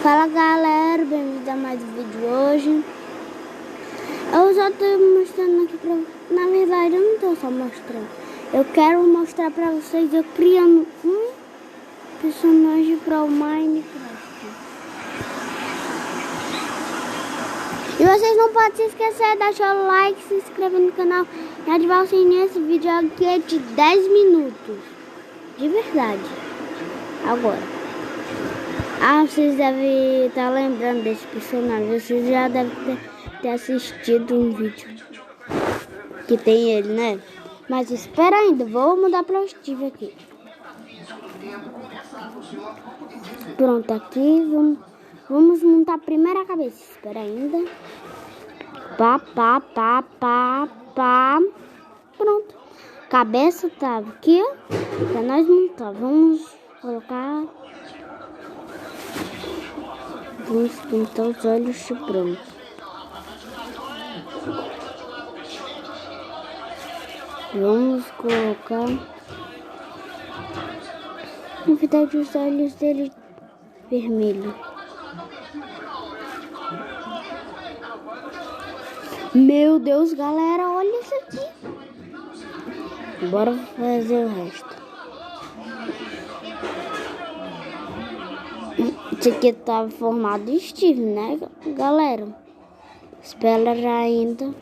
Fala galera, bem-vindos a mais um vídeo hoje. Eu só tô mostrando aqui pra vocês. Na verdade eu não tô só mostrando. Eu quero mostrar pra vocês eu criando um personagem para o Minecraft. E vocês não podem se esquecer de deixar o like, se inscrever no canal e ativar o sininho. Esse vídeo aqui é de 10 minutos. De verdade. Agora. Vocês devem estar lembrando desse personagem. Vocês já devem ter assistido um vídeo que tem ele, né? Mas espera ainda, vou mudar para o Steve aqui. Pronto, aqui vamos montar a primeira cabeça. Espera ainda. Pá. Pronto. Cabeça tá aqui, ó. Pra nós montar. Vamos colocar. Vamos pintar os olhos de branco. Vamos colocar. Na verdade, os olhos dele vermelho. Meu Deus, galera, olha isso aqui. Bora fazer o resto. Esse aqui tá formado de Steve, né, galera? Espera ainda.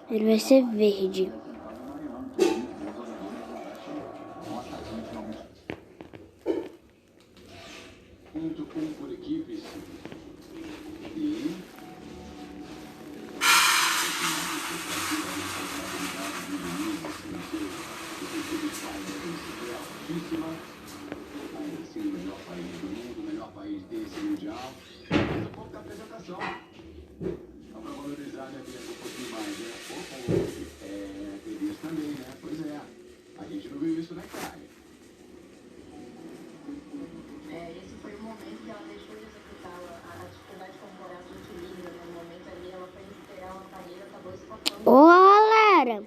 Ele vai ser verde. Por equipes. O melhor país do mundo, o melhor país desse mundial. Um pouco da apresentação. Só para valorizar minha vida um pouquinho mais, né? Teve isso também, né? Pois é. A gente não viu isso, né, Caio? Esse foi o momento que ela deixou de executar a dificuldade corporal que utiliza, né? No momento ali, ela foi esperar uma parede, acabou escapando. Ô, galera!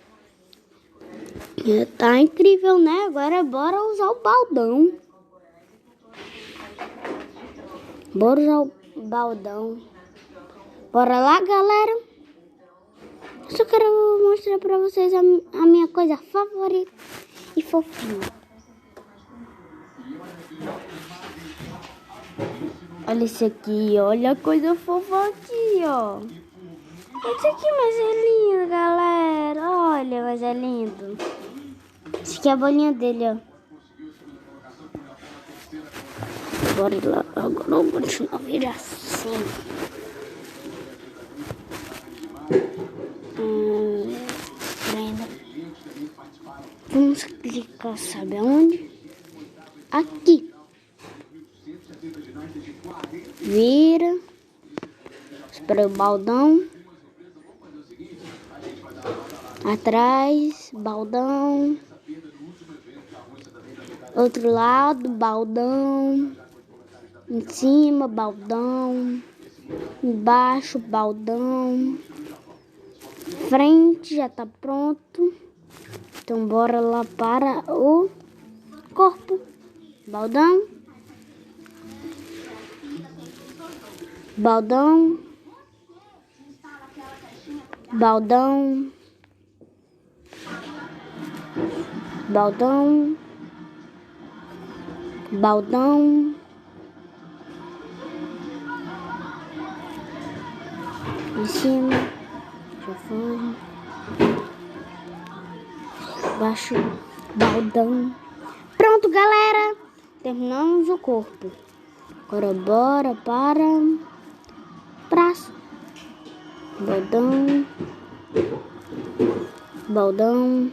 Tá incrível, né? Agora bora usar o baldão. Bora usar o baldão. Bora lá, galera. Só quero mostrar pra vocês a minha coisa favorita e fofinha. Olha isso aqui, olha a coisa fofa aqui, ó. Esse aqui mas é lindo, galera. Olha, mas é lindo. Esse aqui é a bolinha dele, ó. Bora lá, agora eu vou continuar a vir assim. Vamos clicar, sabe aonde? Aqui. Vira. Espera o baldão. Atrás, baldão. Outro lado, baldão. Em cima, baldão. Embaixo, baldão. Frente, já tá pronto. Então bora lá para o corpo. Baldão. Baldão. Baldão. Baldão. Baldão. Em cima. Já foi. Baixo. Baldão. Pronto, galera. Terminamos o corpo. Agora bora para braço. Baldão. Baldão.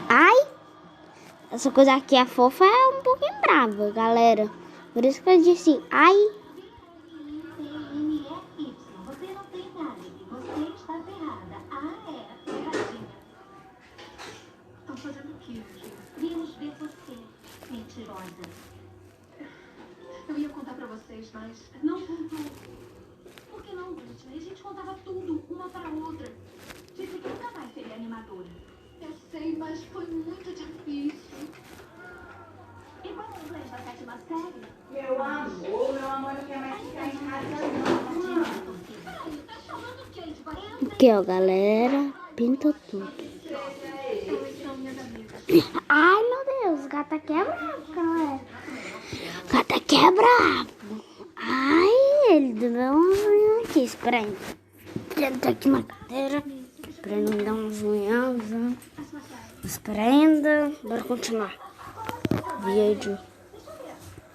Ai! Essa coisa aqui, a fofa, é um pouquinho brava, galera. Por isso que eu disse, ai. Você não tem nada. Você está ferrada. Ferradinha. Estão fazendo o quê, gente? Queríamos ver você, mentirosa. Eu ia contar pra vocês, mas não contou. Por que não, Britney? A gente contava tudo, uma pra outra. Disse que nunca mais seria animadora. Eu sei, mas foi muito difícil. E qual é o inglês da sétima série? Meu amor Aqui, ó, galera. Pinta tudo. Ai, meu Deus. O gato aqui é bravo, galera. O gato aqui é bravo. Ai, ele deu uns unhão aqui. Espera aí. Ele tá aqui na cadeira. Pra ele me dar uns unhão. Espera ainda. Bora continuar. Vídeo.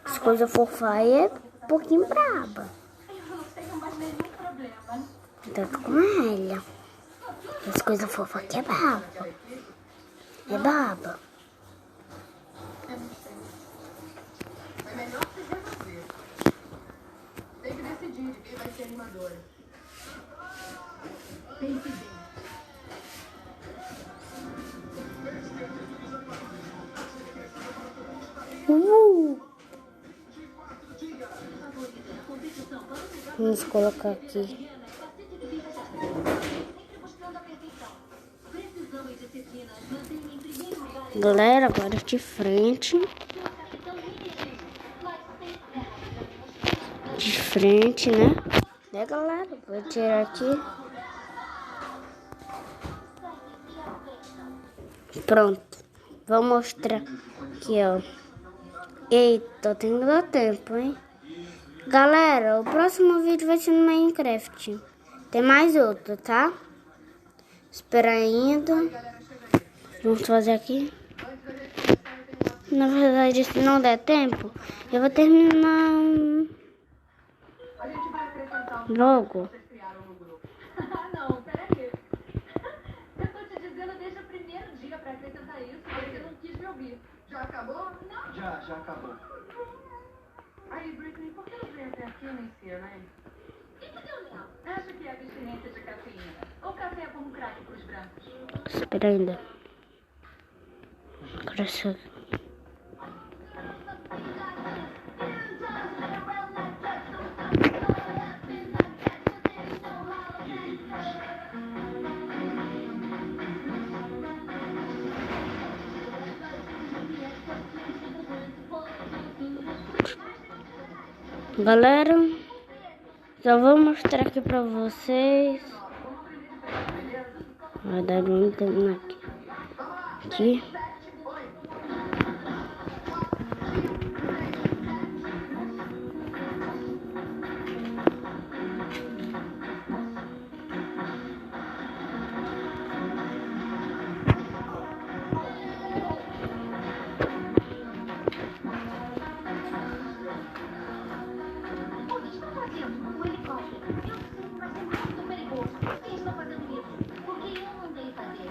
As coisas fofas aí é um pouquinho braba. Tá com ela. As coisas fofas aqui é braba. É baba. É melhor você resolver. Tem que decidir de quem vai ser animadora. Pense bem. Vamos colocar aqui. Galera, agora de frente. De frente, né? Né, galera? Vou tirar aqui. Pronto. Vou mostrar aqui, ó. Eita, tem que dar tempo, hein? Galera, o próximo vídeo vai ser no Minecraft. Tem mais outro, tá? Espera ainda. Vamos fazer aqui. Na verdade, se não der tempo, eu vou terminar logo. Não, peraí. Eu tô te dizendo desde o primeiro dia pra acrescentar isso, você não quis me ouvir. Já acabou? Não. Já acabou. Aí, Britney, por que não vem até aqui e me ensina, hein? E cadê o Léo? Acha que é abstinência de cafeína? Ou café é como crack pros brancos? Espera ainda. Coração. Galera, só vou mostrar aqui pra vocês. Vai dar um tempo aqui. O que estão fazendo? O helicóptero. Eu sei, mas é muito perigoso. Por que estão fazendo isso? Porque eu mandei fazer.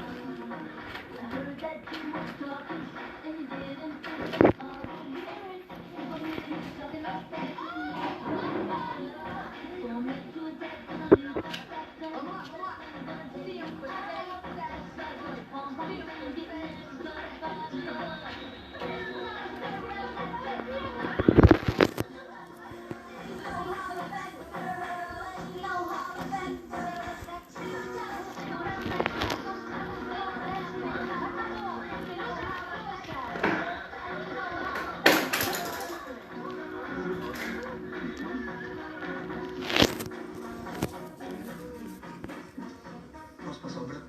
Posso passar o branco?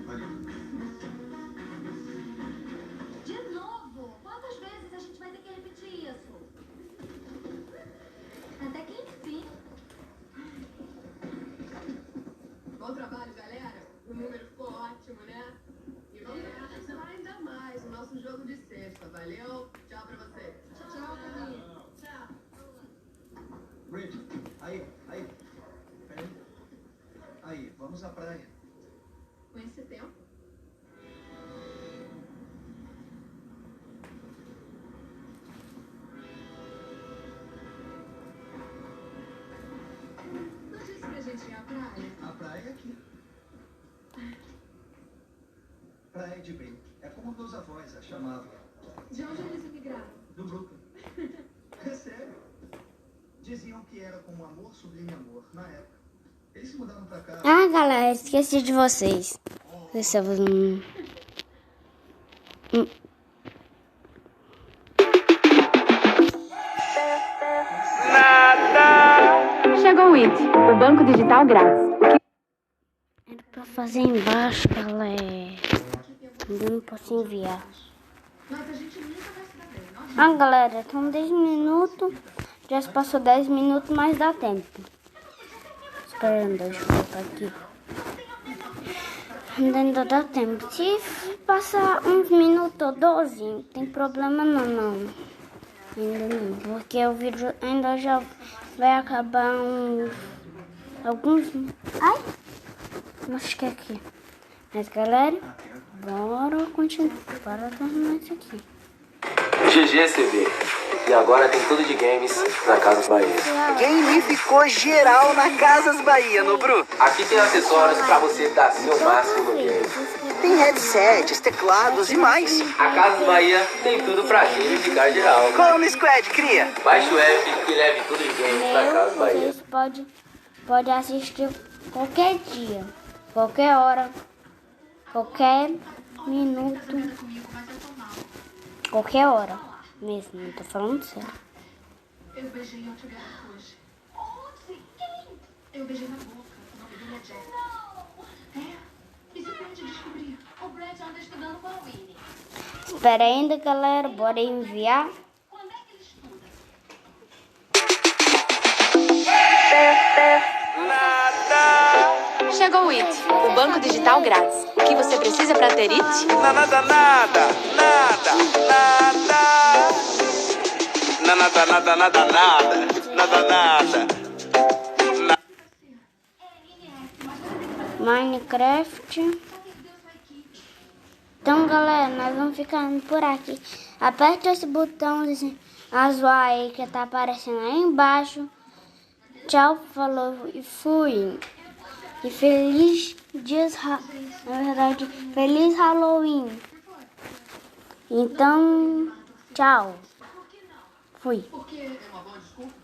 Valeu. De novo? Quantas vezes a gente vai ter que repetir isso? Até que enfim. Bom trabalho, galera. O número ficou ótimo, né? E vamos lá ainda mais o nosso jogo de sexta. Valeu? Tchau pra vocês. Tchau, Camille. Tchau. Bridget, aí. Peraí. Aí, vamos à praia. Com esse tempo? Não disse pra gente ir à praia? A praia é aqui. Praia de Brim. É como meus avós a chamavam. De onde eles emigraram? Do Brooklyn. É sério. Diziam que era como amor sublime amor na época. Eles se mudaram pra cá. Ah, galera, esqueci de vocês. Estamos Nah. Chegou o IT, o banco digital grátis. Era pra fazer embaixo, galera. Eu não posso enviar. Ah, galera, estão 10 minutos. Já se passou 10 minutos, mas dá tempo. Esperando, deixa eu colocar aqui. Ainda dá tempo. Se passar uns minutos ou 12, não tem problema não. Ainda não, porque o vídeo ainda já vai acabar alguns... Ai! Acho que é aqui. Mas galera, bora continuar. Bora terminar isso aqui. GGCB. E agora tem tudo de games na Casas Bahia. Gamificou geral na Casas Bahia, no Bru. Aqui tem acessórios pra você dar seu máximo no game. Tem headsets, teclados e mais. A Casas Bahia tem tudo pra gamificar geral. Cola no Squad, cria. Baixe o app e leve tudo de games pra Casas Bahia. Vocês podem assistir qualquer dia, qualquer hora, qualquer minuto, qualquer hora mesmo, não tô falando sério. Eu beijei outro garoto hoje. Onde? Quem? Eu beijei na boca. O nome dele é Jack. Não! É? E se o Brad descobrir? O Brad anda estudando com a Winnie. Espera ainda, galera, bora enviar. Quando é que ele estuda? Chegou o IT, o banco digital grátis. O que você precisa para ter IT? Nada. Minecraft. Então, galera, nós vamos ficando por aqui. Aperte esse botão azul aí que tá aparecendo aí embaixo. Tchau, falou e fui. E feliz dias, na verdade, feliz Halloween. Então, tchau. Fui. Porque é uma boa desculpa.